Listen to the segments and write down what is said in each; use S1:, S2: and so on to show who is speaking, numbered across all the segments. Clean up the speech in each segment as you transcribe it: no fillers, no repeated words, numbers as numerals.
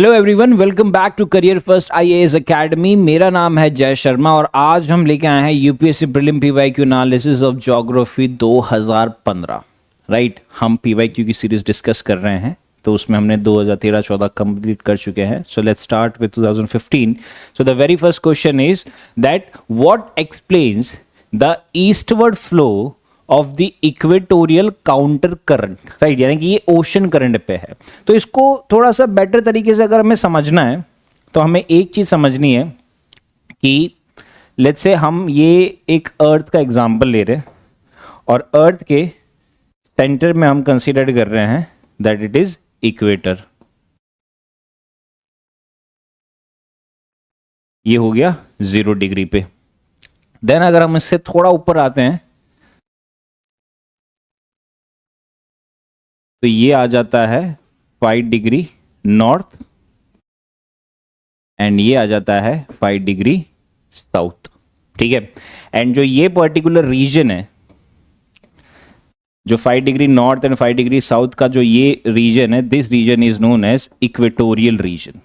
S1: Hello everyone, welcome back to Career First IAS academy. मेरा नाम है जय शर्मा और आज हम लेके आए हैं UPSC prelim PYQ analysis of geography 2015। Right, हम पीवाईक्यू की सीरीज डिस्कस कर रहे हैं, तो उसमें हमने 2013-14 कंप्लीट कर चुके हैं। So let's start with 2015। So the very first question is that what explains the eastward flow of the equatorial counter current. Right, यानी कि ये ओशन करंट पे है। तो इसको थोड़ा सा बेटर तरीके से अगर हमें समझना है तो हमें एक चीज समझनी है कि लेट्स से हम ये एक अर्थ का एग्जांपल ले रहे हैं और अर्थ के सेंटर में हम कंसीडर कर रहे हैं दैट इट इज इक्वेटर। ये हो गया 0 डिग्री पे। देन अगर हम इससे थोड़ा ऊपर आते हैं तो ये आ जाता है 5 डिग्री नॉर्थ एंड ये आ जाता है 5 डिग्री साउथ। ठीक है, एंड जो ये पर्टिकुलर रीजन है, जो 5 degree north and 5 degree south का जो ये रीजन है, this region is known as equatorial region.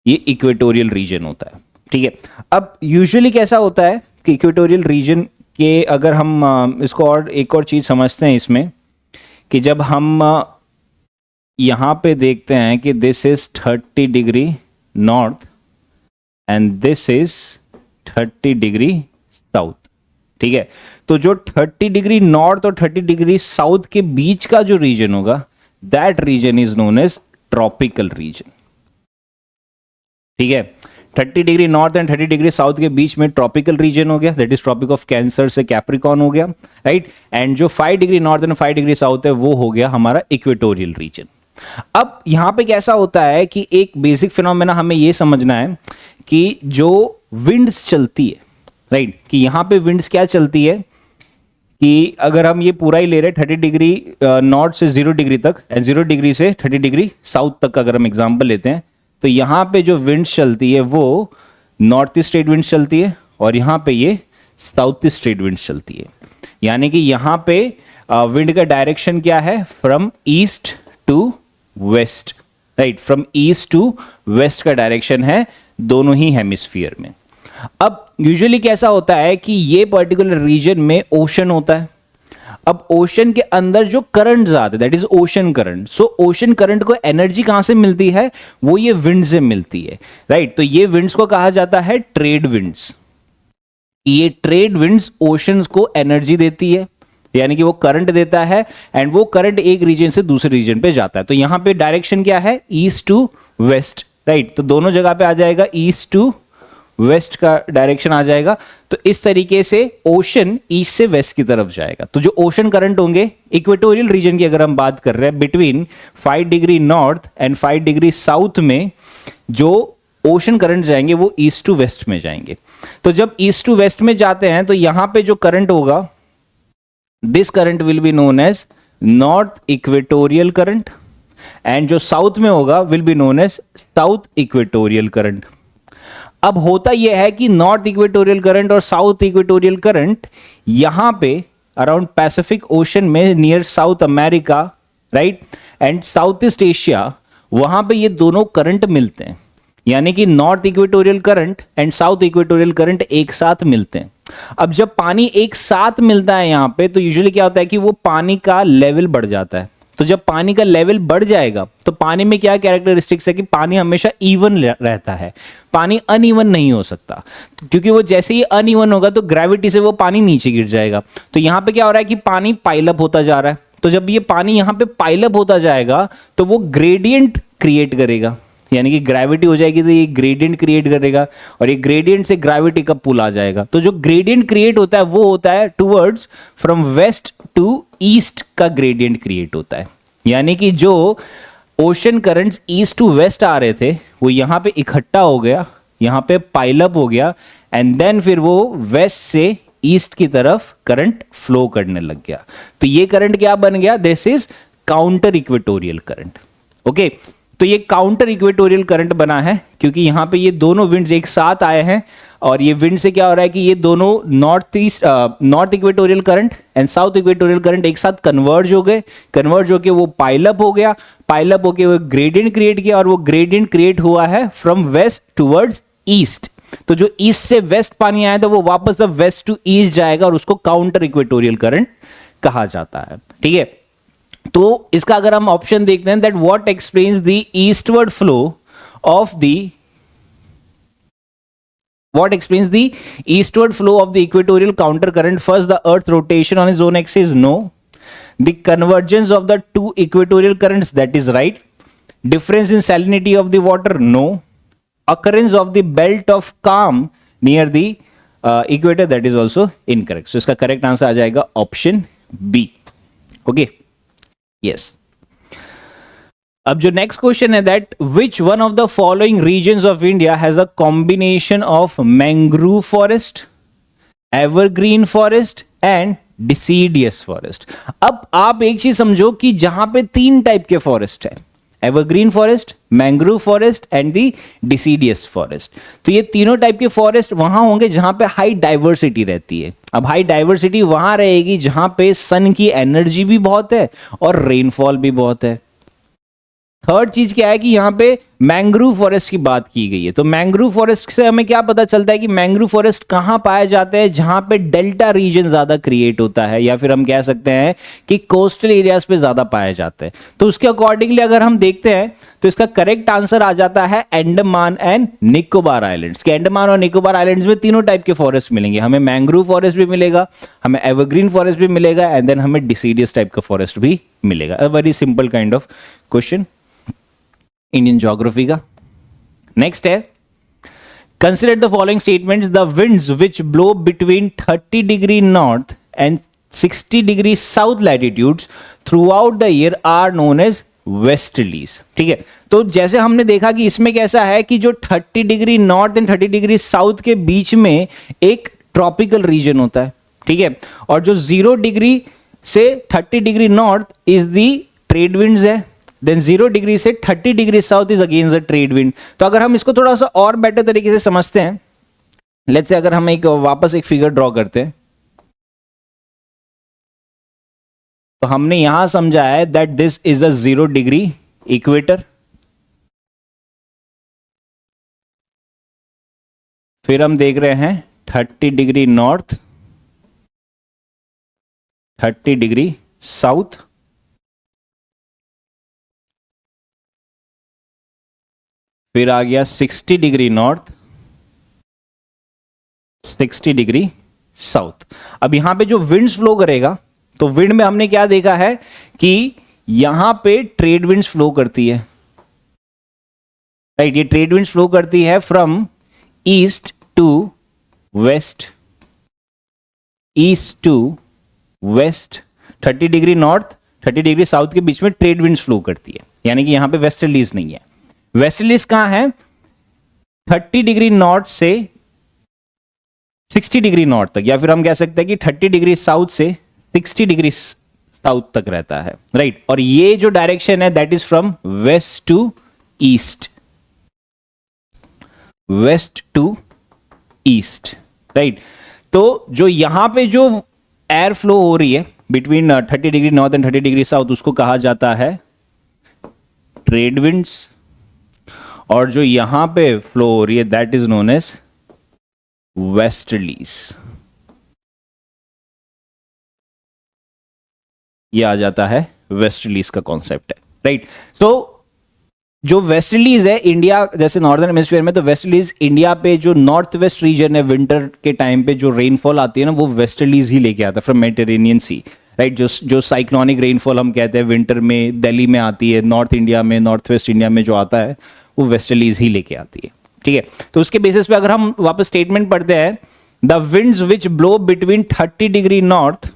S1: ये इक्वेटोरियल रीजन होता है। ठीक है, अब यूजुअली कैसा होता है कि इक्वेटोरियल रीजन कि अगर हम इसको और एक और चीज़ समझते हैं इसमें कि जब हम यहाँ पे देखते हैं कि this is 30 degree north and this is 30 degree south. ठीक है, तो जो 30 डिग्री नॉर्थ और 30 डिग्री साउथ के बीच का जो रीजन होगा that region is known as tropical region. ठीक है, 30 degree north and 30 degree south के बीच में ट्रॉपिकल रीजन हो गया, that is tropic of cancer से कैप्रिकॉन हो गया। राइट, एंड जो 5 degree north and 5 degree south है वो हो गया हमारा इक्वेटोरियल रीजन। अब यहां पे कैसा होता है कि एक बेसिक फिनोमेना हमें ये समझना है कि जो विंड्स चलती है, राइट, कि यहां पे विंड्स क्या चलती है कि अगर हम ये पूरा ही ले रहे हैं 30 डिग्री नॉर्थ से 0 डिग्री तक एंड 0 डिग्री से 30 डिग्री साउथ तक का अगर हम एग्जाम्पल लेते हैं तो यहां पे जो विंड चलती है वो नॉर्थ ईस्ट ट्रेड विंड चलती है और यहां पे ये साउथ ईस्ट ट्रेड विंड चलती है। यानी कि यहां पे विंड का डायरेक्शन क्या है, from east to west. Right, from east to west का डायरेक्शन है दोनों ही हेमिस्फीयर में। अब यूजुअली कैसा होता है कि ये पर्टिकुलर रीजन में ओशन होता है। अब ओशन के अंदर जो करंट आते हैं that is ocean current. So ocean current को एनर्जी कहां से मिलती है, वो ये विंड से मिलती है। राइट, तो ये विंड्स को कहा जाता है ट्रेड विंड्स। ये ट्रेड विंड्स ओशंस को एनर्जी देती है, यानी कि वो करंट देता है एंड वो करंट एक रीजन से दूसरे रीजन पे जाता है। तो यहां पे डायरेक्शन क्या है, ईस्ट टू वेस्ट। राइट, तो दोनों जगह पे आ जाएगा ईस्ट टू वेस्ट का डायरेक्शन आ जाएगा। तो इस तरीके से ओशन ईस्ट से वेस्ट की तरफ जाएगा। तो जो ओशन करंट होंगे इक्वेटोरियल रीजन की अगर हम बात कर रहे हैं between 5 degree north and 5 degree south में जो ओशन करंट जाएंगे वो ईस्ट टू वेस्ट में जाएंगे। तो जब ईस्ट टू वेस्ट में जाते हैं तो यहां पे जो करंट होगा this current will be known as north equatorial current and जो साउथ में होगा will be known as south equatorial current. अब होता यह है कि नॉर्थ इक्वेटोरियल करंट और साउथ इक्वेटोरियल करंट यहां पे अराउंड पैसिफिक ओशन में near South America, right, and South East Asia, वहां पे ये दोनों करंट मिलते हैं। यानी कि north equatorial current and south equatorial current एक साथ मिलते हैं। अब जब पानी एक साथ मिलता है यहां पे तो यूजुअली क्या होता है कि वो पानी का लेवल बढ़ जाता है। तो जब पानी का लेवल बढ़ जाएगा तो पानी में क्या कैरेक्टरिस्टिक्स है कि पानी हमेशा इवन रहता है, पानी अनइवन नहीं हो सकता, क्योंकि वो जैसे ही अनइवन होगा तो ग्रेविटी से वो पानी नीचे गिर जाएगा। तो यहां पे क्या हो रहा है कि पानी पाइलअप होता जा रहा है। तो जब ये पानी यहां पे पाइलअप होता जाएगा तो वो ग्रेडियंट क्रिएट करेगा, यानी कि ग्रेविटी हो जाएगी तो ये ग्रेडियंट क्रिएट करेगा और ये ग्रेडियंट से ग्रेविटी का पुल आ जाएगा। तो जो ग्रेडियंट क्रिएट होता है वो होता है towards from west to east का ग्रेडियंट क्रिएट होता है। यानी कि जो ocean currents east to west आ रहे थे वो यहां पे इकट्ठा हो गया, यहां पे पाइलअप हो गया एंड देन फिर वो वेस्ट से ईस्ट की तरफ करंट फ्लो करने लग गया। तो ये करंट क्या बन गया, this is counter equatorial current. Okay, तो ये काउंटर इक्वेटोरियल करंट बना है क्योंकि यहां पे ये दोनों विंड्स एक साथ आए हैं और ये विंड से क्या हो रहा है कि ये दोनों north equatorial current and south equatorial current एक साथ कन्वर्ज हो गए, कन्वर्ज होके वो पाइल अप हो गया, पाइल अप होके वो ग्रेडियंट क्रिएट किया, और वो ग्रेडियंट क्रिएट हुआ है फ्रॉम वेस्ट टुवर्ड्स ईस्ट। तो जो ईस्ट से वेस्ट पानी आया था वो वापस अब वेस्ट टू ईस्ट जाएगा और उसको काउंटर इक्वेटोरियल करंट कहा जाता है। ठीक है, तो इसका अगर हम ऑप्शन देखते हैं, that what explains the eastward flow of the What explains the eastward flow of the equatorial counter current? First, the Earth rotation on its own axis. No. The convergence of the two equatorial currents. That is right. Difference in salinity of the water. No. Occurrence of the belt of calm near the equator. That is also incorrect. So, इसका correct answer आ जाएगा option B. Okay. Yes. अब जो next question है, that which one of the following regions of India has a combination of mangrove forest, evergreen forest and deciduous forest. अब आप एक चीज समझो कि जहां पे तीन टाइप के फॉरेस्ट है, evergreen forest, mangrove forest and the deciduous forest, तो ये तीनों टाइप के फॉरेस्ट वहां होंगे जहां पे हाई डाइवर्सिटी रहती है। अब हाई डाइवर्सिटी वहां रहेगी जहां पे सन की एनर्जी भी बहुत है और रेनफॉल भी बहुत है। थर्ड चीज क्या है कि यहां पे मैंग्रोव फॉरेस्ट की बात की गई है, तो मैंग्रोव फॉरेस्ट से हमें क्या पता चलता है कि मैंग्रोव फॉरेस्ट कहां पाए जाते हैं, जहां पे डेल्टा रीजन ज्यादा क्रिएट होता है, या फिर हम कह सकते हैं कि कोस्टल एरियाज पे ज्यादा पाए जाते हैं। तो उसके अकॉर्डिंगली अगर हम देखते हैं तो इसका करेक्ट आंसर आ जाता है अंडमान एंड निकोबार आइलैंड्स। के अंडमान और निकोबार आइलैंड्स में तीनों टाइप के फॉरेस्ट मिलेंगे, हमें मैंग्रोव फॉरेस्ट भी मिलेगा, हमें एवरग्रीन फॉरेस्ट भी मिलेगा, एंड देन हमें डिसीडियस टाइप का फॉरेस्ट भी मिलेगा। A very simple kind of question Indian geography का। नेक्स्ट है, consider the following statements, the winds which blow between 30 degree north and 60 degree south latitudes throughout the year are known as westerlies. ठीक है, तो जैसे हमने देखा कि इसमें कैसा है कि जो 30 degree north and 30 degree south के बीच में एक ट्रॉपिकल रीजन होता है। ठीक है, और जो 0 डिग्री से 30 degree north is the trade winds है, देन 0 डिग्री से 30 degree south is against the trade wind. तो अगर हम इसको थोड़ा सा और बेटर तरीके से समझते हैं, लेट्स से अगर हम एक वापस एक फिगर ड्रॉ करते हैं, तो हमने यहां समझा है that this is a 0 degree equator, फिर हम देख रहे हैं 30 डिग्री नॉर्थ, 30 डिग्री साउथ, फिर आ गया 60 डिग्री नॉर्थ, 60 डिग्री साउथ। अब यहां पे जो विंड्स फ्लो करेगा, तो विंड में हमने क्या देखा है कि यहां पे ट्रेड विंड्स फ्लो करती है, राइट। ये ट्रेड विंड्स फ्लो करती है from east to west, east to west, 30 degree north 30 degree south के बीच में ट्रेड विंड्स फ्लो करती है, यानी कि यहां पे वेस्टर्लीज नहीं है। वेस्टर्लीज कहां है? 30 डिग्री नॉर्थ से 60 डिग्री नॉर्थ तक, या फिर हम कह सकते हैं कि 30 डिग्री साउथ से 60 डिग्री साउथ तक रहता है, राइट। और ये जो डायरेक्शन है that is from west to east, west to east, right. तो जो यहां पे जो एयर फ्लो हो रही है between 30 degree north and 30 degree south, उसको कहा जाता है ट्रेड विंड्स, और जो यहां पे फ्लो हो रही है that is known as westerlies. ये आ जाता है वेस्टर्लीज का कॉन्सेप्ट है, राइट। तो जो वेस्टर्लीज है इंडिया, जैसे नॉर्दर्न हेमिस्फीयर में, तो वेस्टर्लीज इंडिया पे जो नॉर्थ वेस्ट रीजन है, विंटर के टाइम पे जो रेनफॉल आती है ना, वो वेस्टर्लीज ही लेके आता है फ्रॉम मेडिटेरेनियन सी, राइट। जो साइक्लोनिक रेनफॉल हम कहते हैं विंटर में दिल्ली में आती है, नॉर्थ इंडिया में, नॉर्थ वेस्ट इंडिया में जो आता है वो वेस्टर्लीज ही लेके आती है, ठीक है। तो उसके बेसिस पे अगर हम वापस स्टेटमेंट पढ़ते हैं, the winds which blow between 30 degree north,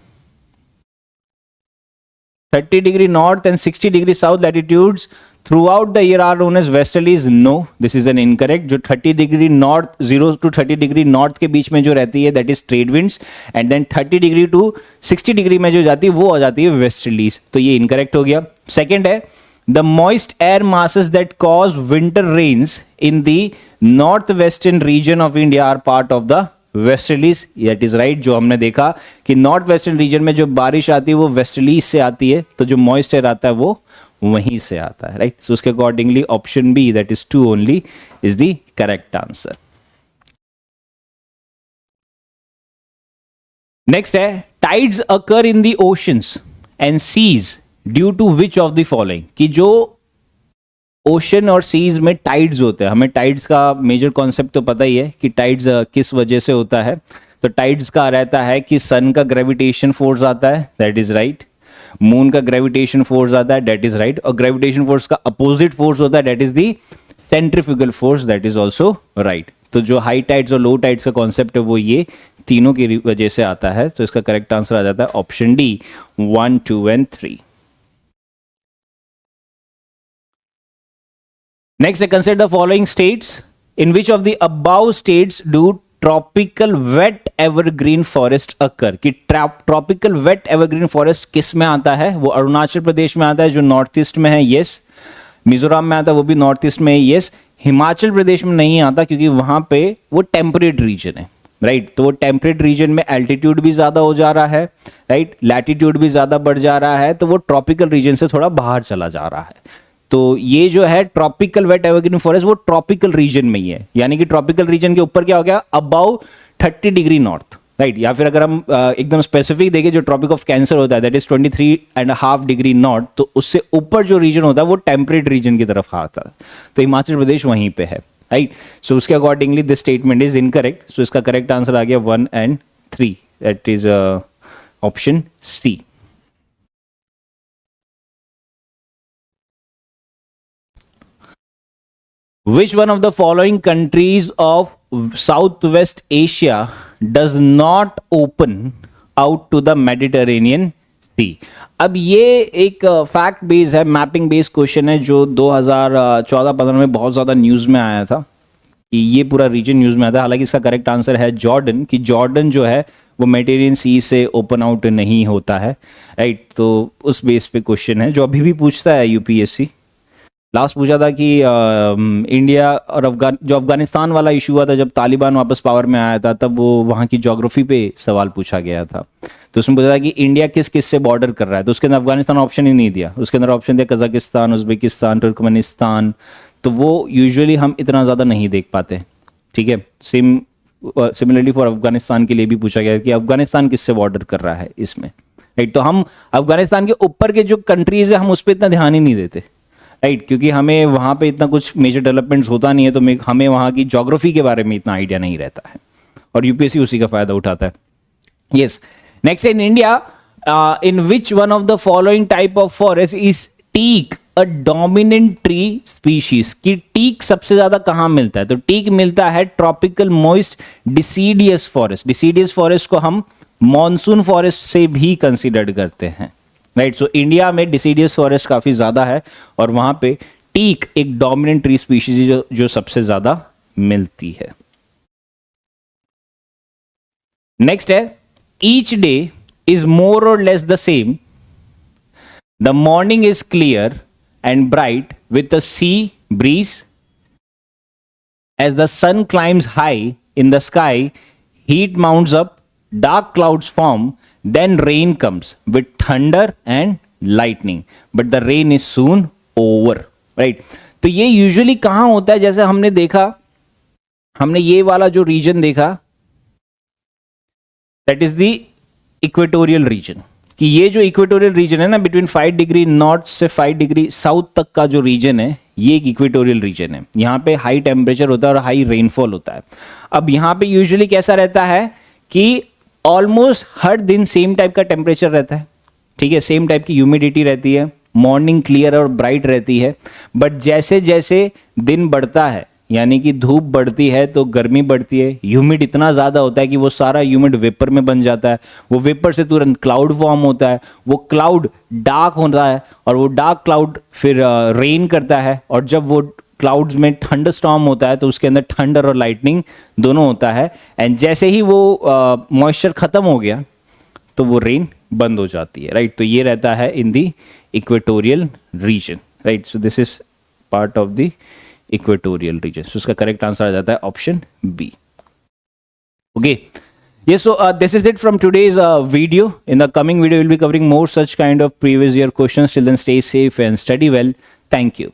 S1: 30 degree north and 60 degree south latitudes throughout the year are known as westerlies. No, this is an incorrect. जो 30 degree north, 0 to 30 degree north के बीच में जो रहती है that is trade winds, and then 30 degree to 60 degree में जो जाती है वो आ जाती है वेस्टर्लीज। तो ये इनकरेक्ट हो गया। सेकेंड है, the moist air masses that cause winter rains in the north western region of India are part of the westerlies, that is right. जो हमने देखा कि नॉर्थ वेस्टर्न रीजन में जो बारिश आती है वो वेस्टर्लीज से आती है, तो जो मॉइस्चर आता है वो वहीं से आता है, राइट। सो उसके accordingly option B, that is 2 only, is the correct answer. Next है, tides occur in the oceans and seas due to which of the following, कि जो ओशन और सीज में टाइड्स होते हैं, हमें टाइड्स का मेजर कॉन्सेप्ट तो पता ही है कि टाइड्स किस वजह से होता है। तो टाइड्स का रहता है कि सन का ग्रेविटेशन फोर्स आता है, दैट इज राइट। मून का ग्रेविटेशन फोर्स आता है, दैट इज राइट। और ग्रेविटेशन फोर्स का अपोजिट फोर्स होता है, that is the centrifugal force, that is also right. तो जो हाई टाइड्स और लो टाइड्स का कॉन्सेप्ट है वो ये तीनों की वजह से आता है। तो इसका करेक्ट आंसर आ जाता है ऑप्शन डी, 1, 2 एंड 3। नेक्स्ट है, consider the following states in which of the above states do tropical wet evergreen forest occur, कि ट्रॉपिकल वेट एवरग्रीन फॉरेस्ट किस में आता है? वो अरुणाचल प्रदेश में आता है जो नॉर्थ ईस्ट में है, यस। मिजोरम में आता है, वो भी नॉर्थ ईस्ट में है, यस। हिमाचल प्रदेश में नहीं आता क्योंकि वहां पे वो टेम्परेट रीजन है, राइट। तो वो टेम्परेट रीजन में एल्टीट्यूड भी ज्यादा हो जा रहा है, राइट, लैटिट्यूड भी ज्यादा बढ़ जा रहा है, तो वो ट्रॉपिकल रीजन से थोड़ा बाहर चला जा रहा है। तो ये जो है ट्रॉपिकल वेट एवरग्रीन फॉरेस्ट वो ट्रॉपिकल रीजन में ही है, यानी कि ट्रॉपिकल रीजन के ऊपर क्या हो गया, अबाउ 30 डिग्री नॉर्थ, राइट। या फिर अगर हम एकदम स्पेसिफिक देखें, जो ट्रॉपिक ऑफ कैंसर होता है दैट इज 23.5 डिग्री नॉर्थ, तो उससे ऊपर जो रीजन होता है वो टेम्परेट रीजन की तरफ आता है। तो हिमाचल प्रदेश वहीं पे है, राइट। सो उसके accordingly this statement is incorrect. So इसका करेक्ट आंसर आ गया 1 and 3, that is option C. Which one of the following countries of Southwest Asia does not open out to the Mediterranean Sea? अब ये एक fact based है, mapping based question है जो 2014-15 में बहुत ज़्यादा न्यूज़ में आया था, कि ये पूरा रीजन न्यूज़ में आया था। हालांकि इसका करेक्ट आंसर है जॉर्डन, कि जॉर्डन जो है वो मेडिटेरियन सी से ओपन आउट नहीं होता है, राइट। तो उस बेस पे क्वेश्चन है जो अभी भी पूछता है यूपीएससी। लास्ट पूछा था कि इंडिया और जो अफगानिस्तान वाला इशू हुआ था जब तालिबान वापस पावर में आया था, तब वो वहाँ की ज्योग्राफी पे सवाल पूछा गया था। तो उसमें पूछा था कि इंडिया किस किस से बॉर्डर कर रहा है, तो उसके अंदर अफगानिस्तान ऑप्शन ही नहीं दिया, उसके अंदर ऑप्शन दिया कजाकिस्तान, उज्बेकिस्तान, तुर्कमेनिस्तान। तो वो यूजुअली हम इतना ज़्यादा नहीं देख पाते, ठीक है। सिमिलरली फॉर अफगानिस्तान के लिए भी पूछा गया कि अफगानिस्तान किससे बॉर्डर कर रहा है इसमें, राइट। तो हम अफगानिस्तान के ऊपर के जो कंट्रीज है हम उस पर इतना ध्यान ही नहीं देते, राइट, क्योंकि हमें वहाँ पे इतना कुछ मेजर डेवलपमेंट्स होता नहीं है, तो हमें वहाँ की ज्योग्राफी के बारे में इतना आइडिया नहीं रहता है, और यूपीएससी उसी का फायदा उठाता है। Yes, next in India in which one of the following type of forest is teak a dominant tree species, की टीक सबसे ज्यादा कहाँ मिलता है? तो टीक मिलता है tropical moist deciduous forest. Deciduous forest को हम मॉनसून फॉरेस्ट से भी कंसिडर करते हैं, राइट। सो इंडिया में डिसीडियस फॉरेस्ट काफी ज्यादा है और वहां पे टीक एक डोमिनेंट ट्री स्पीशीज जो सबसे ज्यादा मिलती है। नेक्स्ट है, each day is more or less the same, the morning is clear and bright with a sea breeze, as the sun climbs high in the sky, heat mounts up, dark clouds form, then rain comes with thunder and lightning, but the rain is soon over, right। तो ये usually कहां होता है? जैसे हमने ये वाला जो रीजन देखा, that is the equatorial reason, कि ये जो इक्वेटोरियल रीजन है ना, बिटवीन 5 डिग्री नॉर्थ से 5 डिग्री साउथ तक का जो रीजन है, ये एक इक्वेटोरियल रीजन है। यहाँ पे हाई टेम्परेचर होता है और हाई रेनफॉल होता है। अब यहाँ पे यूजुअली कैसा रहता है कि ऑलमोस्ट हर दिन सेम टाइप का टेम्परेचर रहता है, ठीक है, सेम टाइप की ह्यूमिडिटी रहती है, मॉर्निंग क्लियर और ब्राइट रहती है। बट जैसे जैसे दिन बढ़ता है, यानी कि धूप बढ़ती है तो गर्मी बढ़ती है, ह्यूमिड इतना ज़्यादा होता है कि वो सारा ह्यूमिड वेपर में बन जाता है, वो वेपर से तुरंत क्लाउड फॉर्म होता है, वो क्लाउड डार्क होता है और वो डार्क क्लाउड फिर रेन करता है, और जब वो क्लाउड्स में थंडर स्टॉर्म होता है तो उसके अंदर थंडर और लाइटनिंग दोनों होता है। एंड जैसे ही वो मॉइस्चर खत्म हो गया तो वो रेन बंद हो जाती है, राइट। तो ये रहता है in the equatorial region, right. So this is part of the equatorial region. So उसका करेक्ट आंसर आ जाता है option B. Okay, yes, so this is it from today's video. In the coming video we'll be covering more such kind of previous year questions. Till then, stay safe and study well. Thank you.